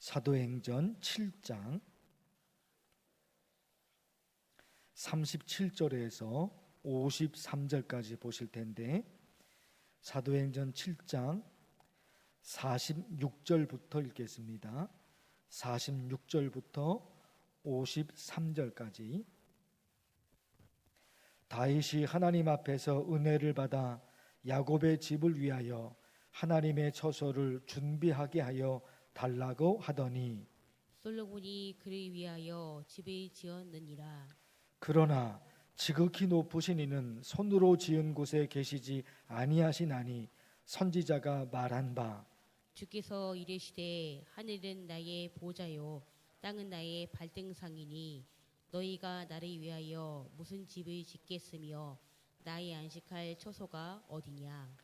사도행전 7장 37절에서 53절까지 보실 텐데, 사도행전 7장 46절부터 읽겠습니다. 46절부터 53절까지. 다윗이 하나님 앞에서 은혜를 받아 야곱의 집을 위하여 하나님의 처소를 준비하게 하여 달라고 하더니 솔로몬이 그를 위하여 집을 지었느니라. 그러나 지극히 높으신 이는 손으로 지은 곳에 계시지 아니하시나니 선지자가 말한 바 주께서 이르시되 하늘은 나의 보좌요 땅은 나의 발등상이니 너희가 나를 위하여 무슨 집을 짓겠으며 나의 안식할 처소가 어디냐.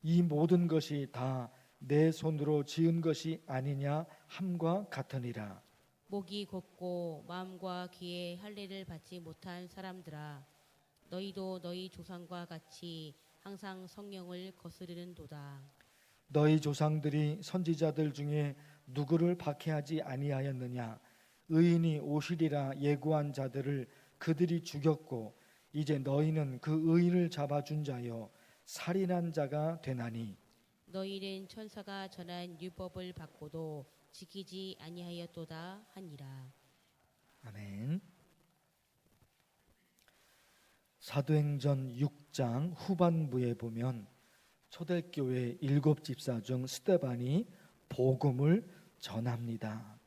이 모든 것이 다 내 손으로 지은 것이 아니냐 함과 같으니라. 목이 곧고 마음과 귀에 할례를 받지 못한 사람들아, 너희도 너희 조상과 같이 항상 성령을 거스르는도다. 너희 조상들이 선지자들 중에 누구를 박해하지 아니하였느냐. 의인이 오시리라 예고한 자들을 그들이 죽였고 이제 너희는 그 의인을 잡아준 자여 살인한 자가 되나니 너희는 천사가 전한 율법을 받고도 지키지 아니하였도다 하니라. 아멘. 사도행전 6장 후반부에 보면 초대교회 7집사 중 스데반이 복음을 전합니다.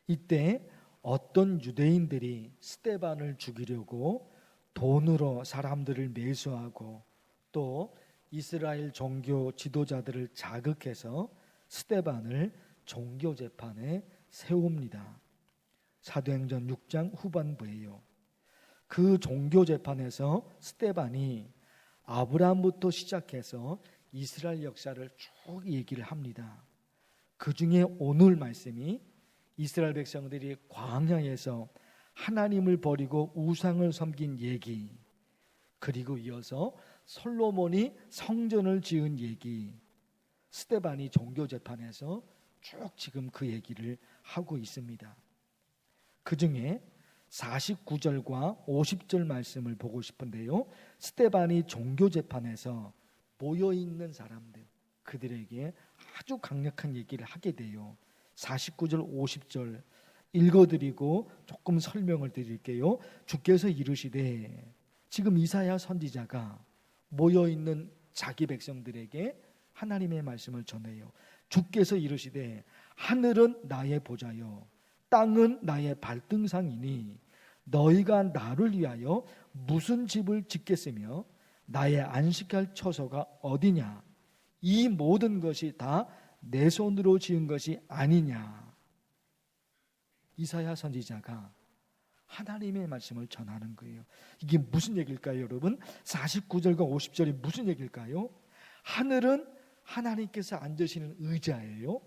이때 어떤 유대인들이 스데반을 죽이려고 돈으로 사람들을 매수하고 또 이스라엘 종교 지도자들을 자극해서 스데반을 종교 재판에 세웁니다. 사도행전 6장 후반부에요. 그 종교 재판에서 스데반이 아브라함부터 시작해서 이스라엘 역사를 쭉 얘기를 합니다. 그 중에 오늘 말씀이 이스라엘 백성들이 광야에서 하나님을 버리고 우상을 섬긴 얘기, 그리고 이어서 솔로몬이 성전을 지은 얘기, 스데반이 종교 재판에서 쭉 지금 그 얘기를 하고 있습니다. 그 중에 49절과 50절 말씀을 보고 싶은데요, 스데반이 종교 재판에서 모여있는 사람들, 그들에게 아주 강력한 얘기를 하게 돼요. 49절 50절 읽어드리고 조금 설명을 드릴게요. 주께서 이르시되, 지금 이사야 선지자가 모여있는 자기 백성들에게 하나님의 말씀을 전해요. 주께서 이르시되 하늘은 나의 보좌요 땅은 나의 발등상이니 너희가 나를 위하여 무슨 집을 짓겠으며 나의 안식할 처소가 어디냐. 이 모든 것이 다 내 손으로 지은 것이 아니냐. 이사야 선지자가 하나님의 말씀을 전하는 거예요. 이게 무슨 얘기일까요, 여러분? 49절과 50절이 무슨 얘기일까요? 하늘은 하나님께서 앉으시는 의자예요.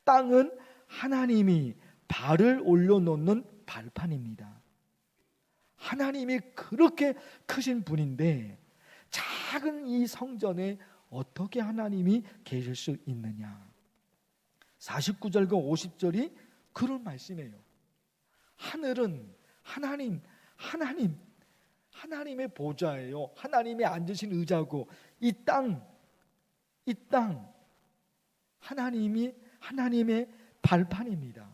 땅은 하나님이 발을 올려놓는 발판입니다. 하나님이 그렇게 크신 분인데 작은 이 성전에 어떻게 하나님이 계실 수 있느냐. 49절과 50절이 그런 말씀이에요. 하늘은 하나님의 보좌예요. 하나님이 앉으신 의자고, 이 땅 하나님의 발판입니다.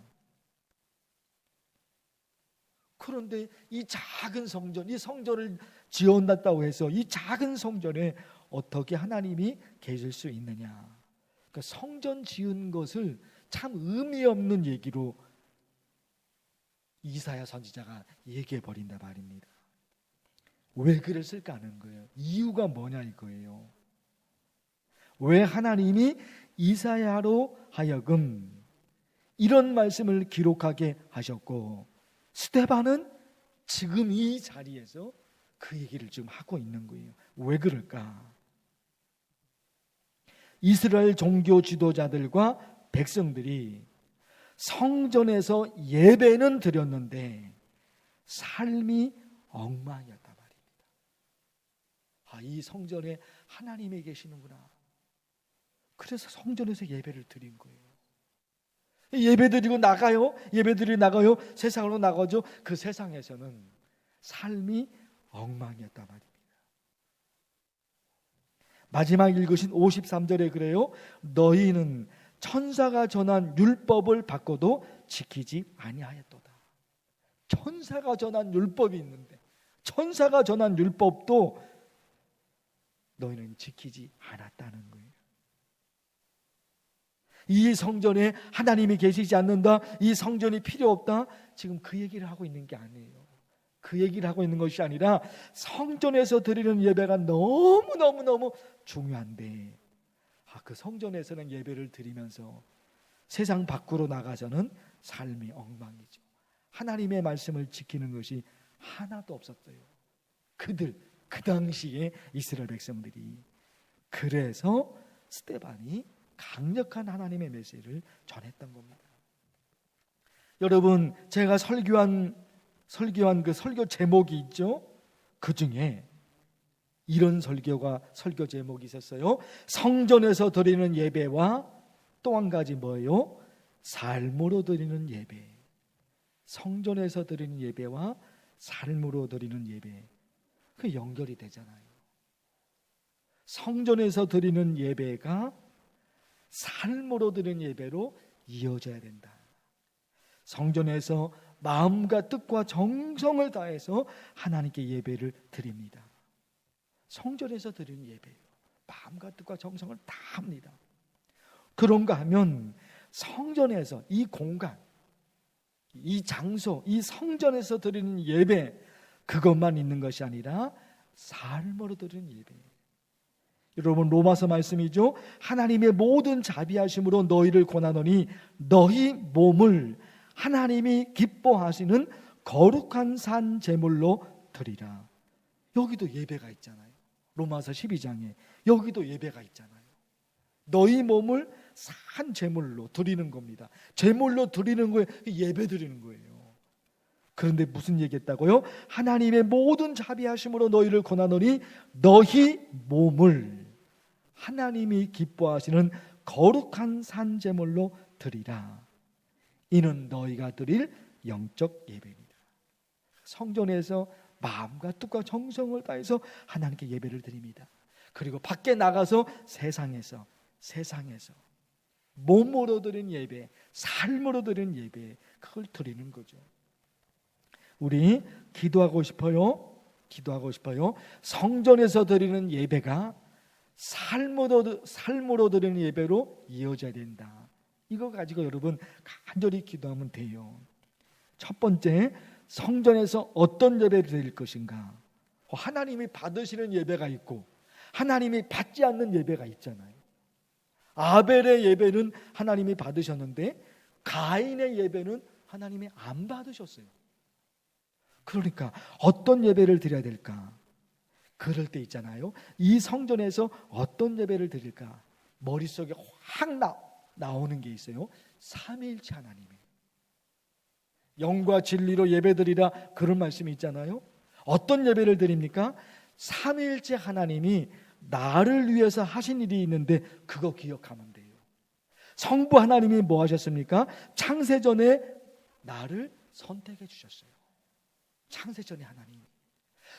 그런데 이 작은 성전, 이 성전을 지어놨다고 해서 이 작은 성전에 어떻게 하나님이 계실 수 있느냐. 그러니까 성전 지은 것을 참 의미 없는 얘기로 이사야 선지자가 얘기해 버린다 말입니다. 왜 그랬을까 하는 거예요. 이유가 뭐냐 이거예요. 왜 하나님이 이사야로 하여금 이런 말씀을 기록하게 하셨고 스데반은 지금 이 자리에서 그 얘기를 지금 하고 있는 거예요. 왜 그럴까? 이스라엘 종교 지도자들과 백성들이 성전에서 예배는 드렸는데 삶이 엉망이었단 말입니다. 이 성전에 하나님이 계시는구나. 그래서 성전에서 예배를 드린 거예요. 예배드리고 나가요. 예배드리고 나가요. 세상으로 나가죠. 그 세상에서는 삶이 엉망이었단 말입니다. 마지막 읽으신 53절에 그래요. 너희는 천사가 전한 율법을 받고도 지키지 아니하였도다. 천사가 전한 율법이 있는데 천사가 전한 율법도 너희는 지키지 않았다는 거예요. 이 성전에 하나님이 계시지 않는다, 이 성전이 필요 없다, 지금 그 얘기를 하고 있는 게 아니에요. 그 얘기를 하고 있는 것이 아니라 성전에서 드리는 예배가 너무너무 중요한데 그 성전에서는 예배를 드리면서 세상 밖으로 나가서는 삶이 엉망이죠. 하나님의 말씀을 지키는 것이 하나도 없었어요. 그 당시에 이스라엘 백성들이. 그래서 스데반이 강력한 하나님의 메시지를 전했던 겁니다. 여러분, 제가 설교한 그 설교 제목이 있죠. 그 중에 이런 설교 제목이 있었어요. 성전에서 드리는 예배와 또 한 가지 뭐예요? 삶으로 드리는 예배. 성전에서 드리는 예배와 삶으로 드리는 예배. 그 연결이 되잖아요. 성전에서 드리는 예배가 삶으로 드리는 예배로 이어져야 된다. 성전에서 마음과 뜻과 정성을 다해서 하나님께 예배를 드립니다. 성전에서 드리는 예배예요. 마음과 뜻과 정성을 다 합니다. 그런가 하면 성전에서 이 공간, 이 장소, 이 성전에서 드리는 예배, 그것만 있는 것이 아니라 삶으로 드리는 예배. 여러분, 로마서 말씀이죠. 하나님의 모든 자비하심으로 너희를 권하노니 너희 몸을 하나님이 기뻐하시는 거룩한 산 제물로 드리라. 여기도 예배가 있잖아요. 로마서 12장에 여기도 예배가 있잖아요. 너희 몸을 산 제물로 드리는 겁니다. 제물로 드리는 거예요. 예배 드리는 거예요. 그런데 무슨 얘기했다고요? 하나님의 모든 자비하심으로 너희를 권하노니 너희 몸을 하나님이 기뻐하시는 거룩한 산 제물로 드리라. 이는 너희가 드릴 영적 예배입니다. 성전에서 마음과 뜻과 정성을 다해서 하나님께 예배를 드립니다. 그리고 밖에 나가서 세상에서 몸으로 드린 예배, 삶으로 드린 예배, 그걸 드리는 거죠. 우리 기도하고 싶어요. 성전에서 드리는 예배가 삶으로 드리는 예배로 이어져야 된다. 이거 가지고 여러분 간절히 기도하면 돼요. 첫 번째, 성전에서 어떤 예배를 드릴 것인가? 하나님이 받으시는 예배가 있고 하나님이 받지 않는 예배가 있잖아요. 아벨의 예배는 하나님이 받으셨는데 가인의 예배는 하나님이 안 받으셨어요. 그러니까 어떤 예배를 드려야 될까? 그럴 때 있잖아요. 이 성전에서 어떤 예배를 드릴까? 머릿속에 확 나오는 게 있어요. 삼위일체 하나님이 영과 진리로 예배드리라, 그런 말씀이 있잖아요. 어떤 예배를 드립니까? 삼위일체 하나님이 나를 위해서 하신 일이 있는데 그거 기억하면 돼요. 성부 하나님이 뭐 하셨습니까? 창세전에 나를 선택해 주셨어요. 창세전에 하나님.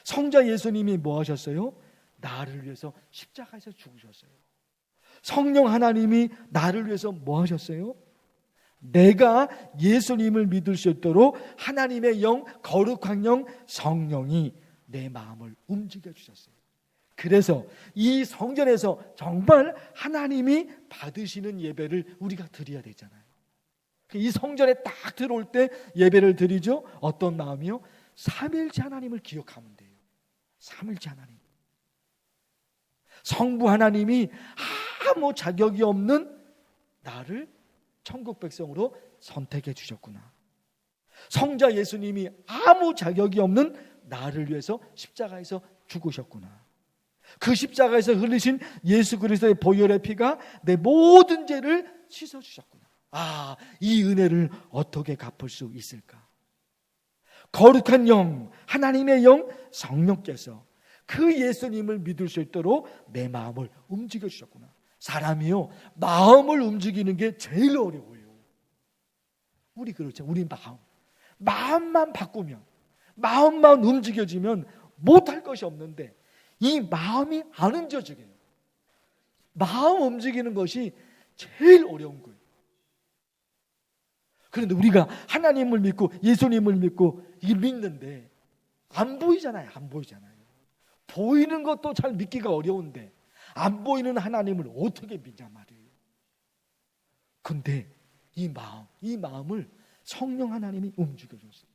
성자 예수님이 뭐 하셨어요? 나를 위해서 십자가에서 죽으셨어요. 성령 하나님이 나를 위해서 뭐 하셨어요? 내가 예수님을 믿을 수 있도록 하나님의 영, 거룩한 영, 성령이 내 마음을 움직여 주셨어요. 그래서 이 성전에서 정말 하나님이 받으시는 예배를 우리가 드려야 되잖아요. 이 성전에 딱 들어올 때 예배를 드리죠. 어떤 마음이요? 삼위일체 하나님을 기억하면 돼요. 삼위일체 하나님. 성부 하나님이 아무 자격이 없는 나를 천국 백성으로 선택해 주셨구나. 성자 예수님이 아무 자격이 없는 나를 위해서 십자가에서 죽으셨구나. 그 십자가에서 흘리신 예수 그리스도의 보혈의 피가 내 모든 죄를 씻어주셨구나. 아, 이 은혜를 어떻게 갚을 수 있을까? 거룩한 영, 하나님의 영, 성령께서 그 예수님을 믿을 수 있도록 내 마음을 움직여 주셨구나. 사람이요, 마음을 움직이는 게 제일 어려워요. 우리 그렇죠. 우리 마음만 바꾸면, 마음만 움직여지면 못할 것이 없는데 이 마음이 안 움직여져요. 마음 움직이는 것이 제일 어려운 거예요. 그런데 우리가 하나님을 믿고 예수님을 믿고 믿는데 안 보이잖아요. 안 보이잖아요. 보이는 것도 잘 믿기가 어려운데 안 보이는 하나님을 어떻게 믿냐 말이에요. 근데 이 마음을 성령 하나님이 움직여줬어요.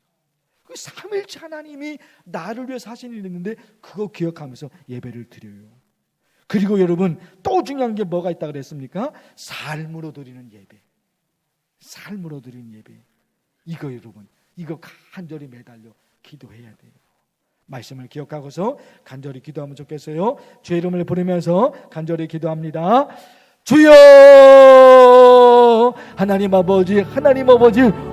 그 삼일체 하나님이 나를 위해 사신 일이 있는데 그거 기억하면서 예배를 드려요. 그리고 여러분 또 중요한 게 뭐가 있다 그랬습니까? 삶으로 드리는 예배. 삶으로 드리는 예배. 이거 여러분, 이거 간절히 매달려 기도해야 돼요. 말씀을 기억하고서 간절히 기도하면 좋겠어요. 주의 이름을 부르면서 간절히 기도합니다. 주여, 하나님 아버지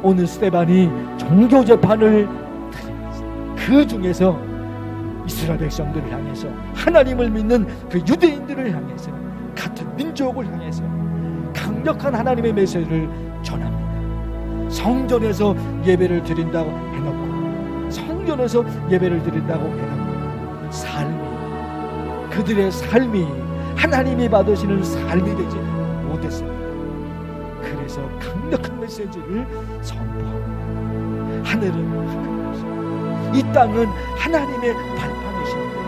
오늘 스데반이 종교 재판을 드리면서 그 중에서 이스라엘 백성들을 향해서 하나님을 믿는 그 유대인들을 향해서 같은 민족을 향해서 강력한 하나님의 메시지를 전합니다. 성전에서 예배를 드린다고 해놓고 성전에서 예배를 드린다고 해놓고 그들의 삶이 하나님이 받으시는 삶이 되지 못했습니다. 그래서 강력한 메시지를 선포합니다. 하늘은 하나님이시고 이 땅은 하나님의 발판이십니다.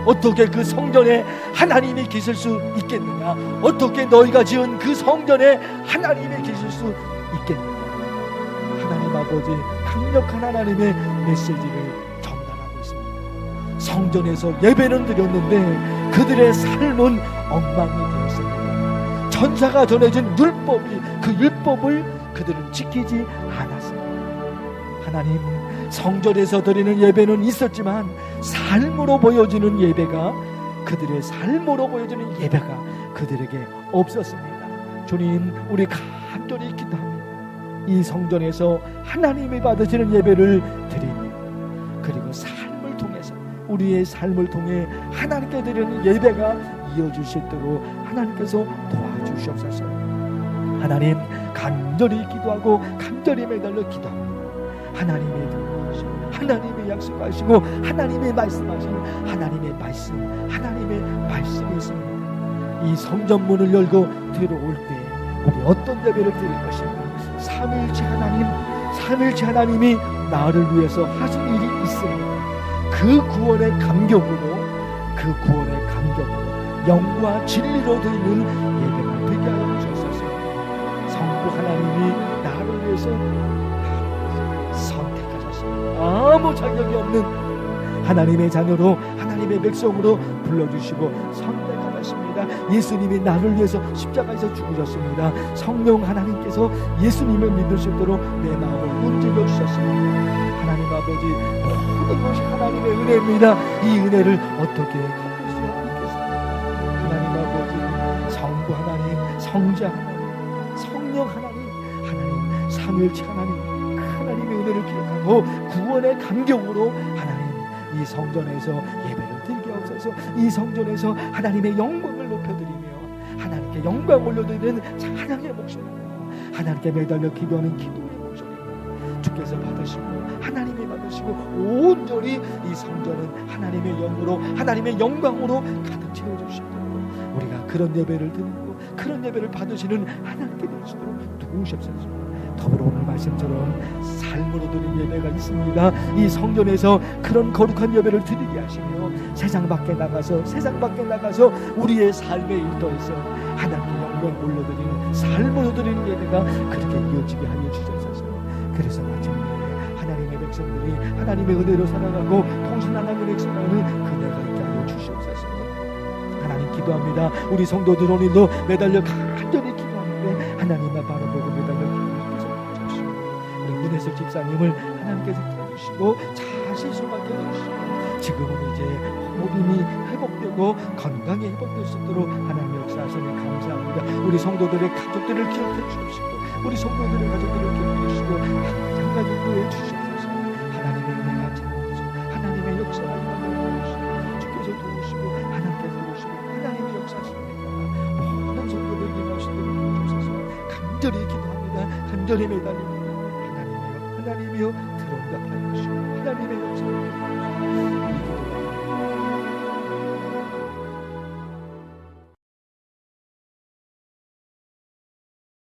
어떻게 그 성전에 하나님이 계실 수 있겠느냐? 어떻게 너희가 지은 그 성전에 하나님이 계실 수 있겠느냐? 하나님 아버지 강력한 하나님의 메시지를 전달하고 있습니다. 성전에서 예배는 드렸는데 그들의 삶은 엉망이 되었습니다. 천사가 전해준 율법이 그 율법을 그들은 지키지 않았습니다. 하나님, 성전에서 드리는 예배는 있었지만 삶으로 보여지는 예배가 그들의 삶으로 보여지는 예배가 그들에게 없었습니다. 주님, 우리 간절히 기도합니다. 이 성전에서 하나님이 받으시는 예배를 드리며 그리고 삶을 통해서 우리의 삶을 통해 하나님께 드리는 예배가 이어질 수 있도록 하나님께서 도와주시옵소서. 하나님, 간절히 기도하고 간절히 매달려 기도합니다. 하나님의 도와주시고 하나님의 약속하시고 하나님의 말씀하신 하나님의 말씀이 있습니다. 이 성전문을 열고 들어올 때 우리 어떤 예배를 드릴 것인가? 삼일체 하나님이 나를 위해서 하신 일이 있습니다. 그 구원의 감격으로 영과 진리로 드리는 예배가 되게 하여 주옵소서. 성부 하나님이 나를 위해서 선택하셨습니다. 아무 자격이 없는 하나님의 자녀로 하나님의 백성으로 불러주시고 선택하셨습니다. 예수님이 나를 위해서 십자가에서 죽으셨습니다. 성령 하나님께서 예수님을 믿을 수 있도록 내 마음을 움직여 주셨습니다. 하나님 아버지, 모든 것이 하나님의 은혜입니다. 이 은혜를 어떻게 갚을 수 있겠습니까? 하나님 아버지, 성부 하나님, 성자 하나님, 성령 하나님, 삼위일체 하나님의 은혜를 기억하고 구원의 감격으로 하나님 이 성전에서 예배를 드리게 하옵소서. 이 성전에서 하나님의 영광을 높여드리며 하나님께 영광 올려드리는 찬양의 목소리입니다. 하나님께 매달려 기도하는 기도의 목소리입니다. 주께서 받으시고 하나님이 받으시고 온전히 이 성전은 하나님의 영으로 하나님의 영광으로 가득 채워주시도록 우리가 그런 예배를 드리고 그런 예배를 받으시는 하나님께 될 수 있도록 도우시옵소서. 더불어 오늘 말씀처럼 삶으로 드린 예배가 있습니다. 이 성전에서 그런 거룩한 예배를 드리게 하시며 세상 밖에 나가서 우리의 삶의 일터에서 하나님께 영광 올려드리는 삶으로 드리는 예배가 그렇게 이어지게 하여 주셔서 그래서 마침내 하나님의 백성들이 하나님의 은혜로 살아가고 통신 하나님의 백성들은 그네가 있게 하여 주시옵소서. 하나님 기도합니다. 우리 성도들 오늘도 매달려 간절히 기도하는데 하나님만 바라보고 매달려 문혜석 집사님을 하나님께서 도와주시고 자신 소망케 해주시고 지금은 이제 몸이 회복되고 건강이 회복될 수 있도록 하나님 역사하시니 감사합니다. 우리 성도들의 가족들을 기억해 주시고 우리 성도들의 가족들을 기억해 주시고 항상 가족을 주시옵소서. 하나님의 은혜가 채워주시고 하나님의 역사가 임하여 주시고 주께서 도우시고 하나님께서 도우시고 하나님의 역사하십니다. 모든 성도들 임하시도록 도와주셔서 간절히 기도합니다. 간절히 매달립니다. 하나님이여 들어응답하여 주시고 하나님의 역사를 우리 기도가